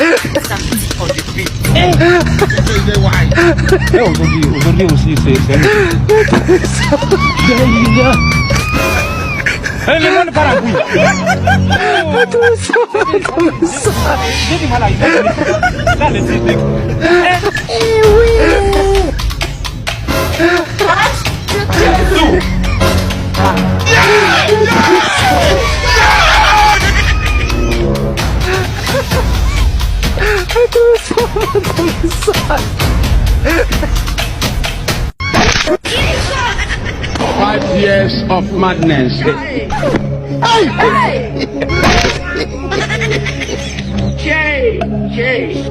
on the beat. Aujourd'hui aussi, c'est le monde part en couille. J'ai du mal à y aller. Là, le truc. Five years of madness. Jay.